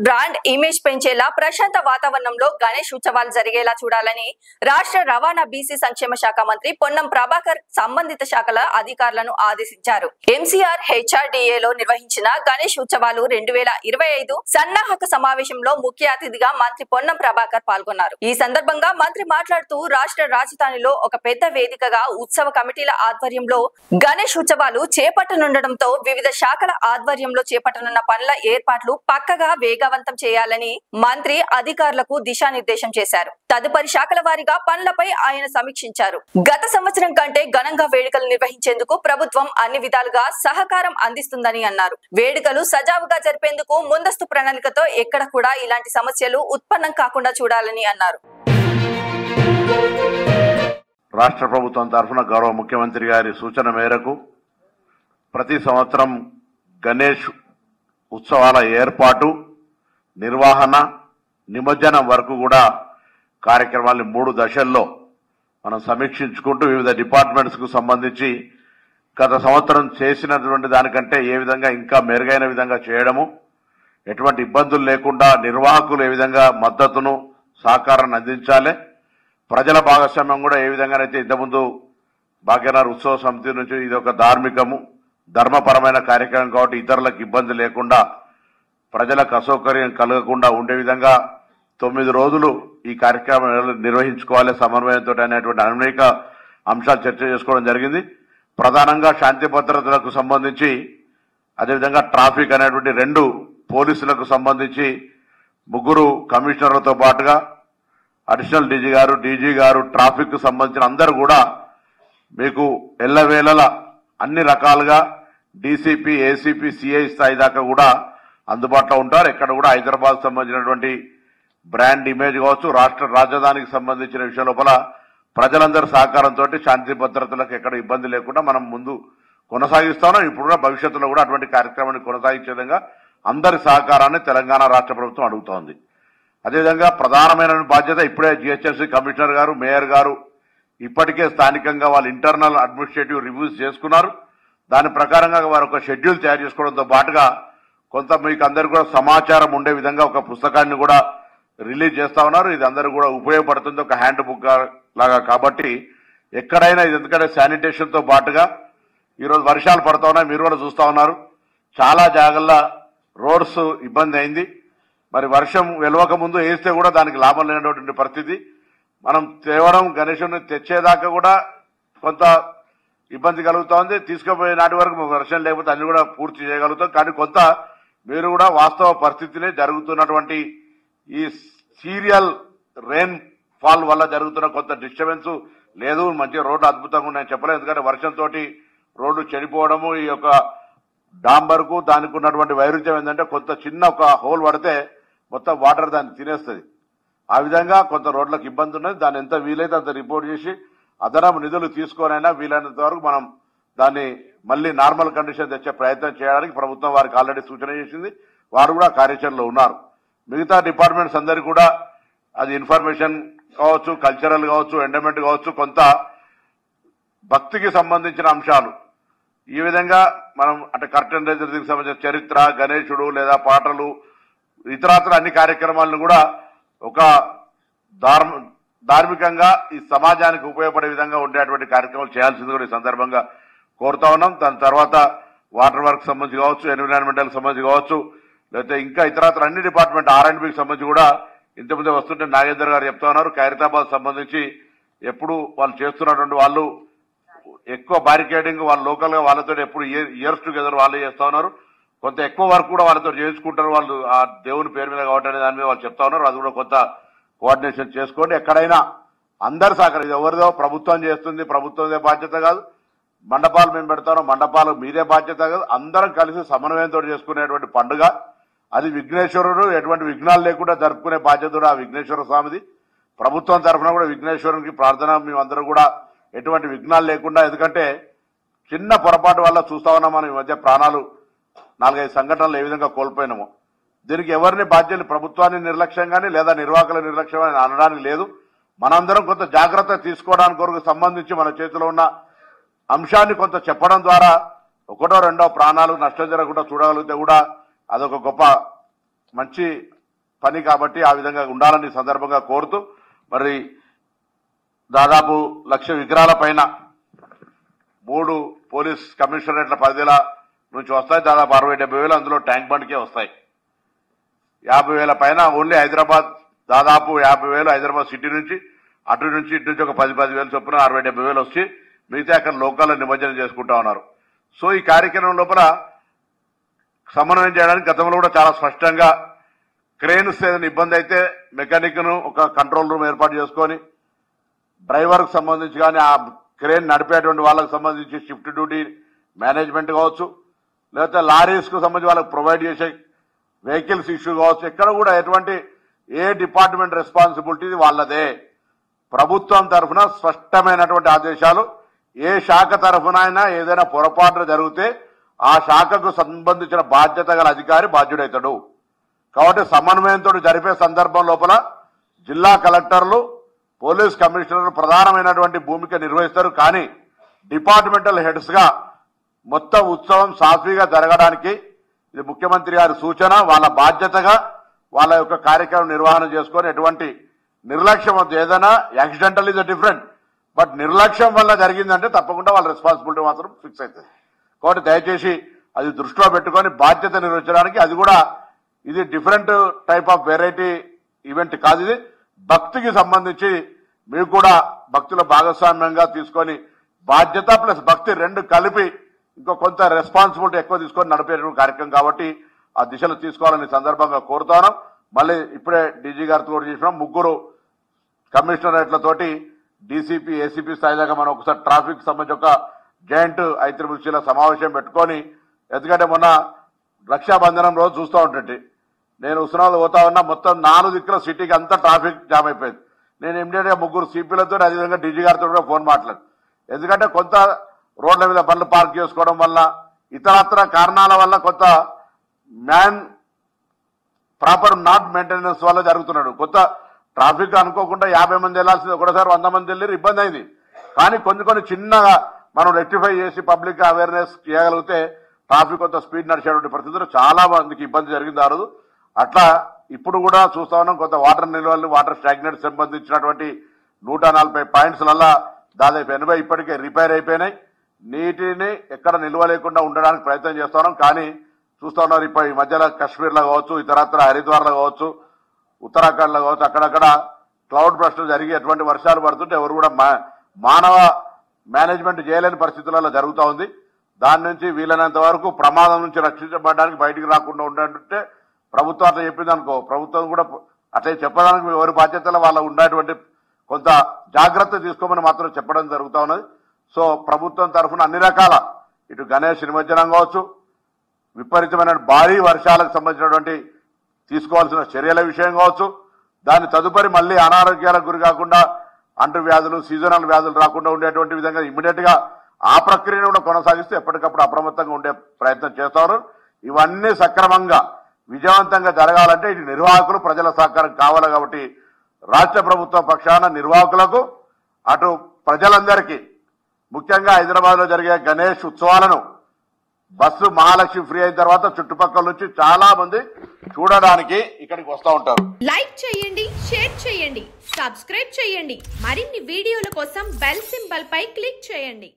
Brand image పెంచేలా ప్రశాంత వాతావరణంలో గణేష్ ఉత్సవాలు జరిగేలా చూడాలని రాష్ట్ర రవాణా బీసీ సంక్షేమ శాఖ మంత్రి పొన్నం ప్రభాకర్ సంబంధిత శాఖల అధికారులను ఆదేశించారు. ఎంసీఆర్ హెచ్ఆర్డీఏలో నిర్వహించిన గణేష్ ఉత్సవాలు 2025 సన్నాహక సమావేశంలో ముఖ్య అతిథిగా మంత్రి పొన్నం ప్రభాకర్ పాల్గొన్నారు. ఈ సందర్భంగా మంత్రి మాట్లాడుతూ రాష్ట్ర రాజధానిలో ఒక పెద్ద వేదికగా ఉత్సవ కమిటీల ఆధ్వర్యంలో గణేష్ ఉత్సవాలు చేపట్టనుండటంతో వివిధ శాఖల ఆధ్వర్యంలో చేపట్టనున్న పనుల ఏర్పాట్లు పక్కగా వేగవంతం చేయాలని మంత్రి అధికారులకు దిశానిర్దేశం చేశారు. తదుపరి శాఖల వారీగా పనులపై ఆయన సమీక్షించారు. గత సంవత్సరం కంటే ఘనంగా వేడుకలు నిర్వహించేందుకు ప్రభుత్వం అన్ని విధాలుగా సహకారం అందిస్తుందని అన్నారు. వేడుకలు సజావుగా జరిపేందుకు ముందస్తు ప్రణాళికతో ఎక్కడ కూడా ఇలాంటి సమస్యలు ఉత్పన్నం కాకుండా చూడాలని అన్నారు. రాష్ట్ర ప్రభుత్వం తరఫున గౌరవ ముఖ్యమంత్రి గారి సూచన మేరకు ప్రతి సంవత్సరం గణేష్ ఉత్సవాల ఏర్పాటు, నిర్వహణ, నిమజ్జనం వరకు కూడా కార్యక్రమాన్ని 3 దశల్లో మనం సమీక్షించుకుంటూ వివిధ డిపార్ట్మెంట్స్ కు సంబంధించి గత సంవత్సరం చేసినటువంటి దానికంటే ఏ విధంగా ఇంకా మెరుగైన విధంగా చేయడము, ఎటువంటి ఇబ్బందులు లేకుండా నిర్వాహకులు ఏ విధంగా మద్దతును సహకారాన్ని అందించాలి, ప్రజల భాగస్వామ్యం కూడా ఏ విధంగానైతే ఇంతకుముందు భాగ్యనగర్ ఉత్సవ సమితి నుంచి ఇది ఒక ధర్మపరమైన కార్యక్రమం కాబట్టి ఇతరులకు ఇబ్బంది లేకుండా ప్రజలకు అసౌకర్యం కలగకుండా ఉండే విధంగా 9 రోజులు ఈ కార్యక్రమం నిర్వహించుకోవాలి సమన్వయంతో అనేటువంటి అనేక అంశాలు చర్చ చేసుకోవడం జరిగింది. ప్రధానంగా శాంతి భద్రతలకు సంబంధించి, అదేవిధంగా ట్రాఫిక్ అనేటువంటి 2 పోలీసులకు సంబంధించి 3 కమిషనర్లతో పాటుగా అడిషనల్ డీజీ గారు ట్రాఫిక్ కు సంబంధించిన అందరూ కూడా మీకు ఎల్లవేళల అన్ని రకాలుగా డీసీపీ, ఏసీపీ, సిఐ స్థాయి దాకా కూడా అందుబాటులో ఉంటారు. ఎక్కడ కూడా హైదరాబాద్ సంబంధించినటువంటి బ్రాండ్ ఇమేజ్ కావచ్చు, రాష్ట్ర రాజధానికి సంబంధించిన విషయం లోపల ప్రజలందరి సహకారంతో శాంతి భద్రతలకు ఎక్కడ ఇబ్బంది లేకుండా మనం ముందు కొనసాగిస్తాం. ఇప్పుడు కూడా భవిష్యత్తులో కూడా అటువంటి కార్యక్రమాన్ని కొనసాగించే విధంగా అందరి సహకారాన్ని తెలంగాణ రాష్ట్ర ప్రభుత్వం అడుగుతోంది. అదేవిధంగా ప్రధానమైన బాధ్యత ఇప్పుడే జిహెచ్ఎంసీ కమిషనర్ గారు, మేయర్ గారు ఇప్పటికే స్థానికంగా వాళ్ళు ఇంటర్నల్ అడ్మినిస్ట్రేటివ్ రివ్యూస్ చేసుకున్నారు. దాని ప్రకారంగా వారు ఒక షెడ్యూల్ తయారు చేసుకోవడంతో పాటుగా కొంత మీకు అందరికీ కూడా సమాచారం ఉండే విధంగా ఒక పుస్తకాన్ని కూడా రిలీజ్ చేస్తా ఉన్నారు. ఇది అందరూ కూడా ఉపయోగపడుతుంది, ఒక హ్యాండ్ బుక్ లాగా. కాబట్టి ఎక్కడైనా ఇది ఎందుకంటే శానిటేషన్ తో పాటుగా ఈరోజు వర్షాలు పడతా ఉన్నాయి, మీరు కూడా చూస్తా ఉన్నారు. చాలా జాగాల్లో రోడ్స్ ఇబ్బంది అయింది. మరి వర్షం వెలవక ముందు వేస్తే కూడా దానికి లాభం లేనటువంటి పరిస్థితి. మనం తేవడం గణేశుని తెచ్చేదాకా కూడా కొంత ఇబ్బంది కలుగుతోంది. తీసుకుపోయే నాటి వరకు వర్షం లేకపోతే అన్ని కూడా పూర్తి చేయగలుగుతాం. కానీ కొంత మీరు కూడా వాస్తవ పరిస్థితిని జరుగుతున్నటువంటి ఈ సీరియల్ రెయిన్ ఫాల్ వల్ల జరుగుతున్న కొంత డిస్టర్బెన్స్ లేదు. మంచిగా రోడ్డు అద్భుతంగా ఉన్నాయని చెప్పలేదు. ఎందుకంటే వర్షంతో రోడ్డు చెడిపోవడము, ఈ యొక్క డాంబర్ కు దానికి ఉన్నటువంటి వైరుధ్యం ఏంటంటే కొంత చిన్న ఒక హోల్ పడితే మొత్తం వాటర్ దాన్ని తినేస్తుంది. ఆ విధంగా కొంత రోడ్లకు ఇబ్బంది ఉన్నది. దాన్ని ఎంత వీలైతే అంత రిపోర్ట్ చేసి అదనపు నిధులు తీసుకోనైనా వీలైనంత వరకు మనం దాన్ని మళ్లీ నార్మల్ కండిషన్ తెచ్చే ప్రయత్నం చేయడానికి ప్రభుత్వం వారికి ఆల్రెడీ సూచన చేసింది. వారు కూడా కార్యాచరణలో ఉన్నారు. మిగతా డిపార్ట్మెంట్స్ అందరికీ కూడా అది ఇన్ఫర్మేషన్ కావచ్చు, కల్చరల్ కావచ్చు, ఎండోమెంట్ కావచ్చు, కొంత భక్తికి సంబంధించిన అంశాలు ఈ విధంగా మనం అంటే కర్టెన్ రైజర్ దీనికి సంబంధించిన చరిత్ర, గణేశుడు లేదా పాటలు, ఇతరాతర అన్ని కార్యక్రమాలను కూడా ఒక ధార్మికంగా ఈ సమాజానికి ఉపయోగపడే విధంగా ఉండేటువంటి కార్యక్రమాలు చేయాల్సింది కూడా ఈ సందర్భంగా కోరుతా ఉన్నాం. దాని తర్వాత వాటర్ వర్క్ సంబంధించి కావచ్చు, ఎన్విరాన్మెంటల్ సంబంధించి కావచ్చు, లేకపోతే ఇంకా ఇతరాతర అన్ని డిపార్ట్మెంట్ R&Bకి సంబంధించి కూడా ఇంతకుముందే వస్తుంటే నాగేందర్ గారు చెప్తా ఉన్నారు. ఖైరతాబాద్ సంబంధించి ఎప్పుడు వాళ్ళు చేస్తున్నటువంటి వాళ్ళు ఎక్కువ బారికేడింగ్ వాళ్ళు లోకల్ గా వాళ్ళతో ఎప్పుడు ఇయర్స్ టుగెదర్ వాళ్ళే చేస్తా ఉన్నారు. కొంత ఎక్కువ వర్క్ కూడా వాళ్ళతో చేసుకుంటారు. వాళ్ళు ఆ దేవుని పేరు మీద కాబట్టి దాని మీద వాళ్ళు చెప్తా ఉన్నారు. అది కూడా కొంత కోఆర్డినేషన్ చేసుకోండి. ఎక్కడైనా అందరు సహకారం, ఇది ఎవరిదో ప్రభుత్వం చేస్తుంది, ప్రభుత్వందే బాధ్యత కాదు. మండపాలు మేము పెడతాం, మండపాలు మీదే బాధ్యత కాదు. అందరం కలిసి సమన్వయంతో చేసుకునేటువంటి పండుగ అది. విఘ్నేశ్వరుడు ఎటువంటి విఘ్నాలు లేకుండా జరుపుకునే బాధ్యత కూడా ఆ విఘ్నేశ్వర స్వామిది. ప్రభుత్వం తరఫున కూడా విఘ్నేశ్వరునికి ప్రార్థన, మేమందరూ కూడా ఎటువంటి విఘ్నాలు లేకుండా. ఎందుకంటే చిన్న పొరపాటు వల్ల చూస్తా ఉన్నాం మనం ఈ మధ్య ప్రాణాలు 4-5 సంఘటనలు ఏ విధంగా కోల్పోయినామో. దీనికి ఎవరిని బాధ్యులు, ప్రభుత్వాన్ని నిర్లక్ష్యం కానీ లేదా నిర్వాహకుల నిర్లక్ష్యం అని అనడానికి లేదు. మనందరం కొంత జాగ్రత్త తీసుకోవడానికి కొరకు సంబంధించి మన చేతిలో ఉన్న అంశాన్ని కొంత చెప్పడం ద్వారా ఒకటో రెండో ప్రాణాలు నష్టం జరగకుండా చూడగలిగితే కూడా అదొక గొప్ప మంచి పని కాబట్టి ఆ విధంగా ఉండాలని సందర్భంగా కోరుతూ మరి దాదాపు 1,00,000 విగ్రహాల పైన 3 పోలీస్ కమిషనరేట్ల పరిధిల నుంచి వస్తాయి. దాదాపు 60-70 అందులో ట్యాంక్ బండ్కే వస్తాయి. 50,000 పైన ఓన్లీ హైదరాబాద్, దాదాపు 50,000 హైదరాబాద్ సిటీ నుంచి అటు నుంచి ఇటు నుంచి ఒక 10,000 చొప్పున 60-70 వచ్చి మిగతా అక్కడ లోకల్లో నిమజ్జనం చేసుకుంటా ఉన్నారు. సో ఈ కార్యక్రమం లోపల సమన్వయం చేయడానికి గతంలో కూడా చాలా స్పష్టంగా క్రేన్స్ ఏదైనా ఇబ్బంది అయితే మెకానిక్ ను ఒక కంట్రోల్ రూమ్ ఏర్పాటు చేసుకొని డ్రైవర్ కు సంబంధించి కానీ ఆ క్రేన్ నడిపేటువంటి వాళ్ళకు సంబంధించి షిఫ్ట్ డ్యూటీ మేనేజ్మెంట్ కావచ్చు, లేకపోతే లారీస్ కు సంబంధించి వాళ్ళకి ప్రొవైడ్ చేసే వెహికల్స్ ఇష్యూ కావచ్చు, ఎక్కడ కూడా ఎటువంటి ఏ డిపార్ట్మెంట్ రెస్పాన్సిబిలిటీ వాళ్ళదే. ప్రభుత్వం తరఫున స్పష్టమైనటువంటి ఆదేశాలు, ఏ శాఖ తరఫున అయినా ఏదైనా పొరపాట్లు జరిగితే ఆ శాఖకు సంబంధించిన బాధ్యత గల అధికారి బాధ్యుడవుతాడు. కాబట్టి సమన్వయంతో జరిపే సందర్భం లోపల జిల్లా కలెక్టర్లు, పోలీస్ కమిషనర్లు ప్రధానమైనటువంటి భూమిక నిర్వహిస్తారు. కానీ డిపార్ట్మెంటల్ హెడ్స్ గా మొత్తం ఉత్సవం సాఫీగా జరగడానికి ఇది ముఖ్యమంత్రి గారి సూచన. వాళ్ళ బాధ్యతగా వాళ్ళ యొక్క కార్యక్రమం నిర్వహణ చేసుకొని ఎటువంటి నిర్లక్ష్యం వద్దు. ఏదైనా యాక్సిడెంటల్ ఇస్ డిఫరెంట్, బట్ నిర్లక్ష్యం వల్ల జరిగిందంటే తప్పకుండా వాళ్ళ రెస్పాన్సిబిలిటీ మాత్రం ఫిక్స్ అవుతుంది. కాబట్టి దయచేసి అది దృష్టిలో పెట్టుకొని బాధ్యత నిర్వహించడానికి, అది కూడా ఇది different type of variety event కాదు, ఇది భక్తికి సంబంధించి మీకు కూడా భక్తుల భాగస్వామ్యంగా తీసుకొని బాధ్యత ప్లస్ భక్తి రెండు కలిపి ఇంకో కొంత రెస్పాన్సిబిలిటీ ఎక్కువ తీసుకొని నడిపేటువంటి కార్యక్రమం కాబట్టి ఆ దిశలో తీసుకోవాలని సందర్భంగా కోరుతాను. మళ్ళీ ఇప్పుడే డీజీ గారితో కూడా చేసినాం, 3 కమిషనరేట్లతోటి డీసీపీ, ఏసీపీ స్థాయి దాకా మనం ఒకసారి ట్రాఫిక్ సంబంధించి ఒక జాయింట్ ఐత్రిబుల్సీల సమావేశం పెట్టుకొని, ఎందుకంటే మొన్న రక్షాబంధనం రోజు చూస్తూ ఉంటే నేను ఉస్మానాబాద్ పోతా ఉన్నా, మొత్తం 4 దిక్కుల సిటీకి అంతా ట్రాఫిక్ జామ్ అయిపోయింది. నేను ఇమ్మీడియట్ గా 3 సిపిలతో అదేవిధంగా డీజీ గారితో కూడా ఫోన్ మాట్లాడు. ఎందుకంటే కొంత రోడ్ల మీద బండ్లు పార్క్ చేసుకోవడం వల్ల, ఇతరత్ర కారణాల వల్ల కొంత మ్యాన్ ప్రాపర్ నాట్ మెయింటెనెన్స్ వల్ల జరుగుతున్నాడు. కొత్త ట్రాఫిక్ అనుకోకుండా 50 మంది వెళ్లాల్సింది ఒకటేసారి 100 మంది వెళ్ళి ఇబ్బంది అయింది. కానీ కొన్ని చిన్నగా మనం రెక్టిఫై చేసి పబ్లిక్ అవేర్నెస్ చేయగలిగితే ట్రాఫిక్ కొంత స్పీడ్ నడిచేటువంటి పరిస్థితులు చాలా మందికి ఇబ్బంది జరిగింది ఆ రోజు. అట్లా ఇప్పుడు కూడా చూస్తా ఉన్నాం, కొంత వాటర్ నిల్వలు, వాటర్ స్టాగ్నెట్ సంబంధించినటువంటి 140 పాయింట్స్లల్లా దాదాపు 80 ఇప్పటికే రిపేర్ అయిపోయినాయి. నీటిని ఎక్కడ నిల్వ లేకుండా ఉండడానికి ప్రయత్నం చేస్తా ఉన్నాం. కానీ చూస్తా ఉన్నారు, ఇప్పుడు ఈ మధ్యలో కాశ్మీర్లో కావచ్చు, ఇతరత్ర హరిద్వార్లో కావచ్చు, ఉత్తరాఖండ్లో కావచ్చు, అక్కడక్కడ క్లౌడ్ బర్స్ట్ జరిగి ఎటువంటి వర్షాలు పడుతుంటే ఎవరు కూడా మానవ మేనేజ్మెంట్ చేయలేని పరిస్థితులలో జరుగుతూ ఉంది. దాని నుంచి వీలైనంత వరకు ప్రమాదం నుంచి రక్షించబడడానికి బయటికి రాకుండా ఉండాలంటే ప్రభుత్వం అట్లా చెప్పింది అనుకో, ప్రభుత్వం కూడా అట్లా చెప్పడానికి ఎవరి బాధ్యతలో వాళ్ళ ఉండేటువంటి కొంత జాగ్రత్త తీసుకోమని మాత్రం చెప్పడం జరుగుతూ ఉన్నది. సో ప్రభుత్వం తరఫున అన్ని రకాల ఇటు గణేష్ నిమజ్జనం కావచ్చు, విపరీతమైన భారీ వర్షాలకు సంబంధించినటువంటి తీసుకోవాల్సిన చర్యల విషయం కావచ్చు, దాని తదుపరి మళ్ళీ అనారోగ్యాలకు గురి కాకుండా అంటు వ్యాధులు, సీజనల్ వ్యాధులు రాకుండా ఉండేటువంటి విధంగా ఇమ్మీడియట్ గా ఆ ప్రక్రియను కూడా కొనసాగిస్తూ ఎప్పటికప్పుడు అప్రమత్తంగా ఉండే ప్రయత్నం చేస్తారు. ఇవన్నీ సక్రమంగా విజయవంతంగా జరగాలంటే ఇటు నిర్వాహకులు, ప్రజల సహకారం కావాలి. కాబట్టి రాష్ట్ర ప్రభుత్వ పక్షాన నిర్వాహకులకు, అటు ప్రజలందరికీ, ముఖ్యంగా హైదరాబాద్ లో జరిగే గణేష్ ఉత్సవాలను బస్సు మహాలక్ష్మి ఫ్రీ అయిన తర్వాత చుట్టుపక్కల నుంచి చాలా మంది చూడడానికి ఇక్కడికి వస్తూ ఉంటారు. లైక్ చేయండి, షేర్ చేయండి, సబ్స్క్రైబ్ చేయండి. మరిన్ని వీడియోల కోసం బెల్ సింబల్ పై క్లిక్ చేయండి.